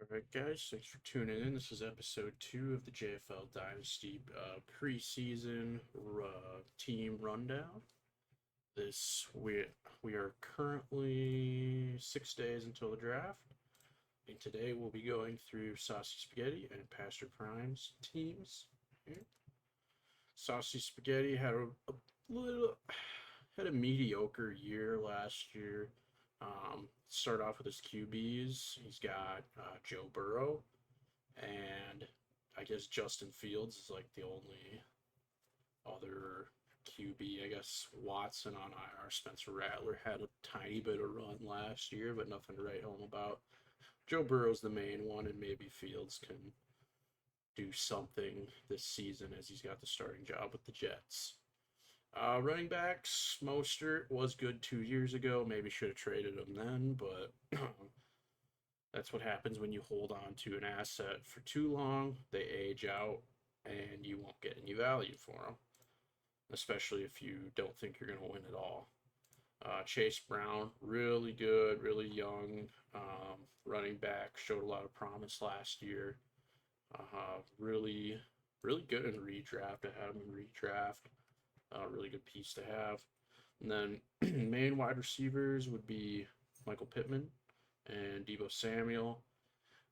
Alright, guys, thanks for tuning in. This is episode 2 of the JFL Dynasty preseason team rundown. This we are currently 6 days until the draft, and today we'll be going through Saucy Spaghetti and Pastor Prime's teams. Here. Saucy Spaghetti little had a mediocre year last year. Start off with his QBs. He's got Joe Burrow, and I guess Justin Fields is like the only other QB. I guess Watson on IR. Spencer Rattler had a tiny bit of run last year, but nothing to write home about. Joe Burrow's the main one, and maybe Fields can do something this season as he's got the starting job with the Jets. Running backs, Mostert was good 2 years ago. Maybe should have traded him then, but that's what happens when you hold on to an asset for too long. They age out, and you won't get any value for them, especially if you don't think you're going to win at all. Chase Brown, really good, really young running back, showed a lot of promise last year. Really, really good in redraft. I had him in redraft. Really good piece to have. And then main wide receivers would be Michael Pittman and Deebo Samuel.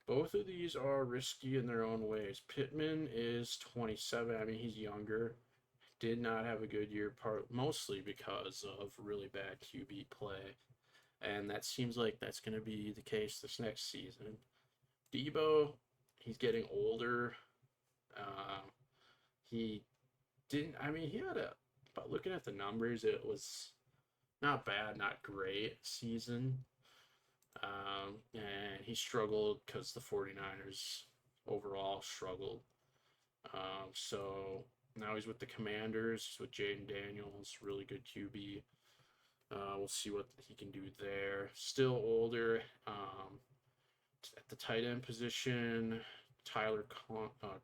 Both of these are risky in their own ways. Pittman is 27. I mean, he's younger. Did not have a good year, mostly because of really bad QB play. And that seems like that's going to be the case this next season. Deebo, he's getting older. He didn't, I mean, he had but looking at the numbers, it was not bad, not great season. And he struggled because the 49ers overall struggled. So now he's with the Commanders. He's with Jaden Daniels, really good QB. We'll see what he can do there. Still older. At the tight end position, Tyler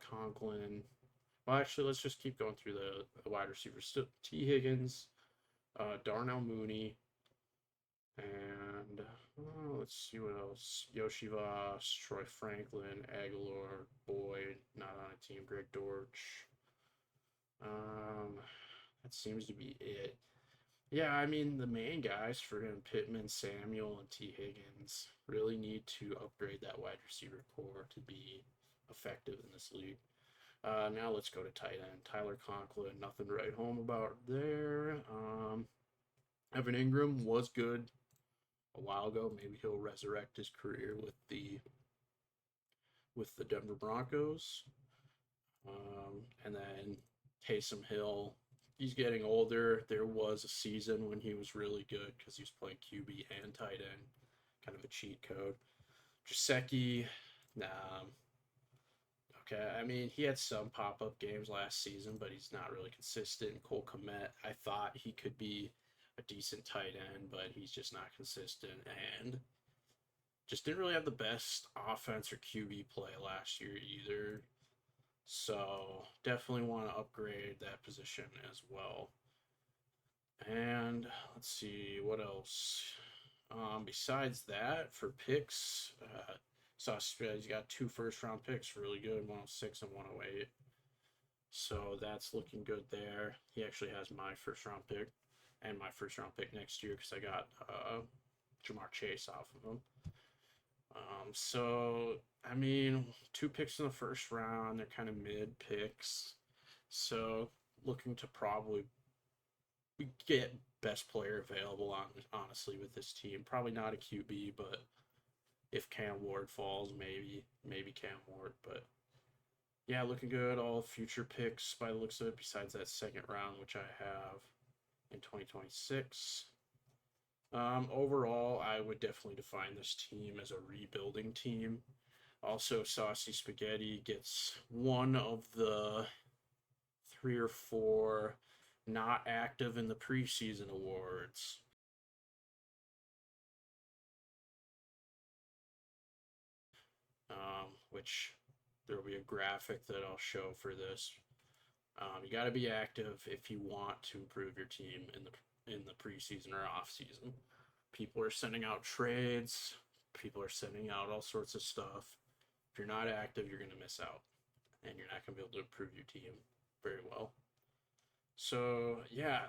Conklin. Well, actually, let's just keep going through the wide receivers. Still, T. Higgins, Darnell Mooney, and let's see what else. Yoshi Voss, Troy Franklin, Aguilar, Boyd, not on a team. Greg Dortch. That seems to be it. Yeah, I mean, the main guys for him, Pittman, Samuel, and T. Higgins, really need to upgrade that wide receiver core to be effective in this league. Now let's go to tight end. Tyler Conklin, nothing to write home about there. Evan Ingram was good a while ago. Maybe he'll resurrect his career with the Denver Broncos. And then Taysom Hill, he's getting older. There was a season when he was really good because he was playing QB and tight end, kind of a cheat code. Jaceki, okay, I mean, he had some pop-up games last season, but he's not really consistent. Cole Kmet, I thought he could be a decent tight end, but he's just not consistent and just didn't really have the best offense or QB play last year either. So definitely want to upgrade that position as well. And let's see what else. Besides that, for picks, he's got 2 first-round picks, really good, 106 and 108. So that's looking good there. He actually has my first-round pick and my first-round pick next year because I got Jamar Chase off of him. So, I mean, 2 picks in the first round. They're kind of mid picks. So, looking to probably get best player available, honestly, with this team. Probably not a QB, but if Cam Ward falls, maybe Cam Ward. But, yeah, looking good. All future picks by the looks of it, besides that second round, which I have in 2026. Overall, I would definitely define this team as a rebuilding team. Also, Saucy Spaghetti gets one of the 3 or 4 not active in the preseason awards. Which there will be a graphic that I'll show for this. You got to be active if you want to improve your team in the preseason or off season. People are sending out trades. People are sending out all sorts of stuff. If you're not active, you're going to miss out, and you're not going to be able to improve your team very well. So yeah,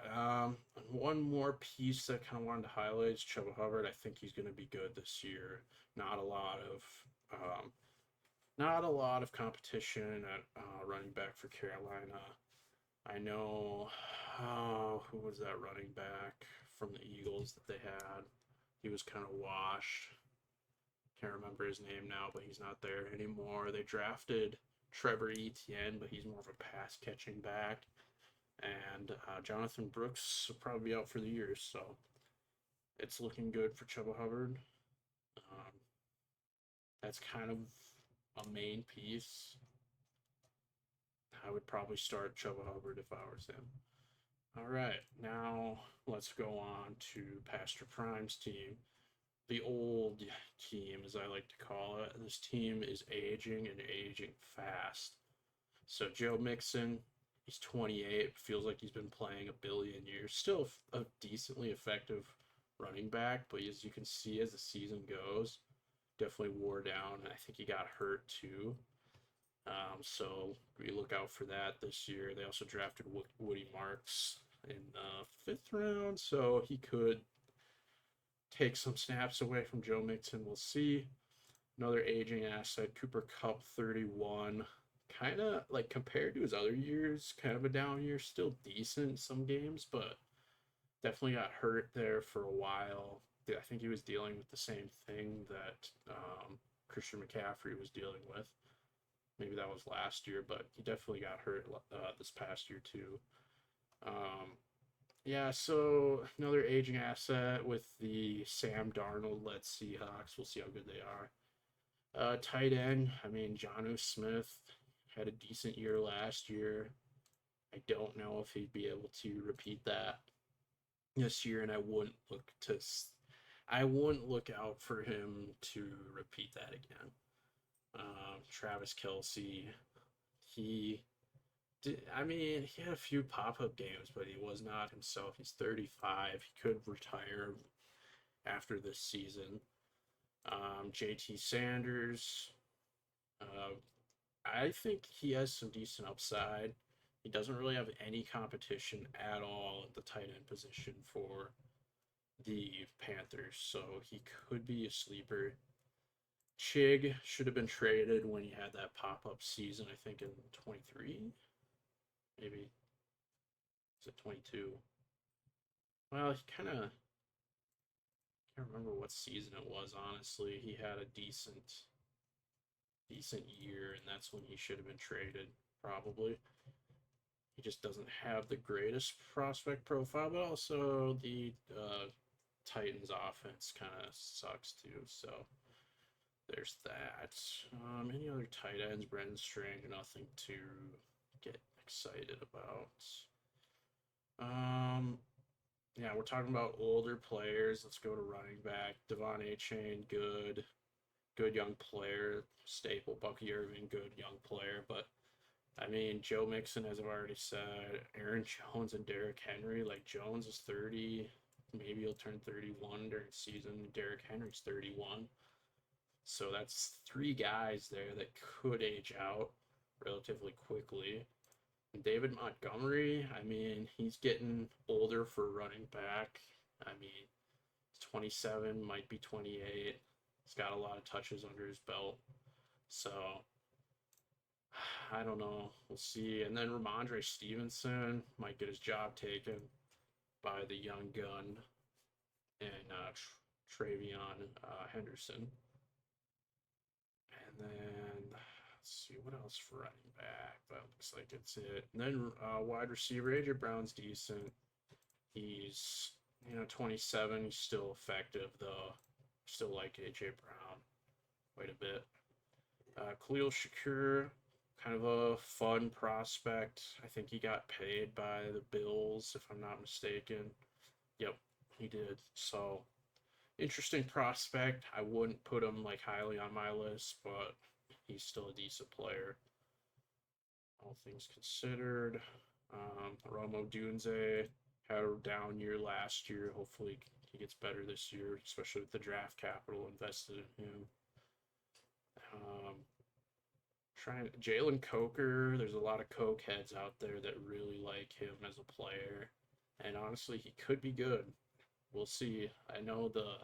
one more piece that I kind of wanted to highlight is Chuba Hubbard. I think he's going to be good this year. Not a lot of um, not a lot of competition at running back for Carolina. I know, who was that running back from the Eagles that they had? He was kind of washed. Can't remember his name now, but he's not there anymore. They drafted Trevor Etienne, but he's more of a pass catching back. And Jonathan Brooks will probably be out for the year, so it's looking good for Chuba Hubbard. Um, that's kind of a main piece. I would probably start Chuba Hubbard if I was him. All right, now let's go on to Pastor Prime's team. The old team, as I like to call it. This team is aging and aging fast. So Joe Mixon, he's 28, feels like he's been playing a billion years. Still a decently effective running back, but as you can see as the season goes, definitely wore down. I think he got hurt too. So we look out for that this year. They also drafted Woody Marks in the 5th round, so he could take some snaps away from Joe Mixon. We'll see. Another aging asset, Cooper Kupp, 31. Kind of like compared to his other years, kind of a down year. Still decent some games, but definitely got hurt there for a while. I think he was dealing with the same thing that Christian McCaffrey was dealing with. Maybe that was last year, but he definitely got hurt this past year too. Yeah, so another aging asset with the Sam Darnold-led Seahawks. We'll see how good they are. Tight end, I mean, Jonnu Smith had a decent year last year. I don't know if he'd be able to repeat that this year, and I wouldn't look out for him to repeat that again. Travis Kelce, he he had a few pop-up games, but he was not himself. He's 35. He could retire after this season. JT Sanders, uh, I think he has some decent upside. He doesn't really have any competition at all at the tight end position for the Panthers, so he could be a sleeper. Chig should have been traded when he had that pop-up season, I think in 23, maybe. Is it 22? Well, he kind of can't remember what season it was, honestly. He had a decent year, and that's when he should have been traded, probably. He just doesn't have the greatest prospect profile, but also the Titans offense kind of sucks too, so there's that. Any other tight ends? Brendan Strange, nothing to get excited about. Yeah, we're talking about older players. Let's go to running back. Devon Achane, good young player. Staple. Bucky Irving, good young player. But I mean, Joe Mixon, as I've already said, Aaron Jones and Derrick Henry. Like Jones is 30, maybe he'll turn 31 during the season. Derrick Henry's 31. So that's 3 guys there that could age out relatively quickly. David Montgomery, I mean, he's getting older for running back. I mean, he's 27, might be 28. He's got a lot of touches under his belt. So, I don't know. We'll see. And then Ramondre Stevenson might get his job taken by the young gun and Travion Henderson. And then let's see what else for running back. That looks like it's it. And then wide receiver AJ Brown's decent. He's 27. He's still effective though. Still like AJ Brown quite a bit. Khalil Shakur, kind of a fun prospect. I think he got paid by the Bills, if I'm not mistaken. Yep, he did. So interesting prospect. I wouldn't put him like highly on my list, but he's still a decent player. All things considered. Romo Dunze had a down year last year. Hopefully he gets better this year, especially with the draft capital invested in him. Trying Jalen Coker. There's a lot of Coke heads out there that really like him as a player, and honestly, he could be good. We'll see. I know the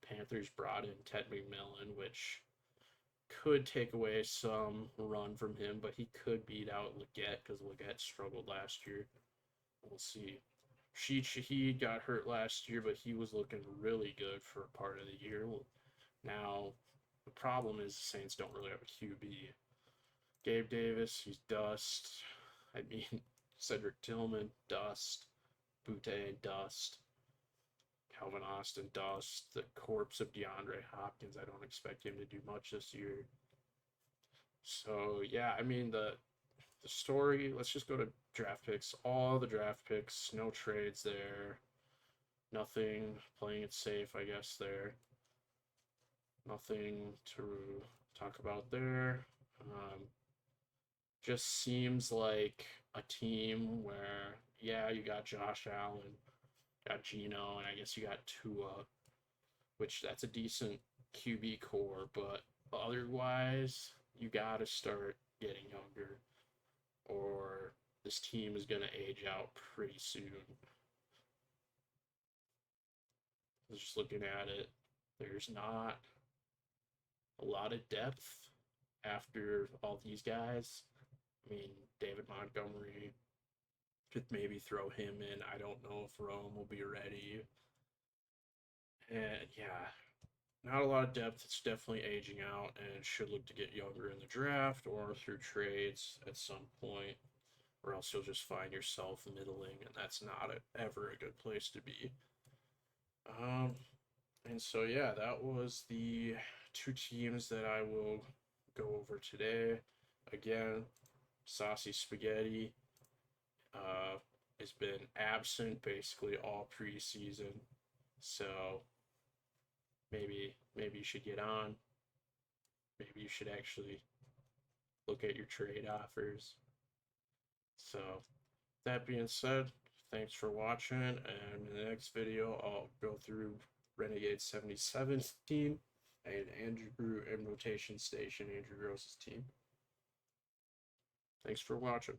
Panthers brought in Ted McMillan, which could take away some run from him, but he could beat out Leggett because Leggett struggled last year. We'll see. Shaheed got hurt last year, but he was looking really good for a part of the year. Now, the problem is the Saints don't really have a QB. Gabe Davis, he's dust. I mean, Cedric Tillman, dust. Butte, dust. Calvin Austin, dust. The corpse of DeAndre Hopkins, I don't expect him to do much this year. So, yeah, I mean, the story, let's just go to draft picks. All the draft picks, no trades there. Nothing, playing it safe, I guess, there. Nothing to talk about there. Just seems like a team where, yeah, you got Josh Allen, got Geno, and I guess you got Tua, which that's a decent QB core, but otherwise, you got to start getting younger, or this team is going to age out pretty soon. Just looking at it, there's not a lot of depth after all these guys. I mean, David Montgomery, could maybe throw him in. I don't know if Rome will be ready. And yeah, not a lot of depth. It's definitely aging out and should look to get younger in the draft or through trades at some point, or else you'll just find yourself middling, and that's not ever a good place to be. Um, and so yeah, that was the two teams that I will go over today. Again, Saucy Spaghetti has been absent basically all preseason, so maybe you should get on. Maybe you should actually look at your trade offers. So that being said, thanks for watching, and in the next video I'll go through Renegade 77's team and Andrew and Rotation Station, Andrew Gross's team. Thanks for watching.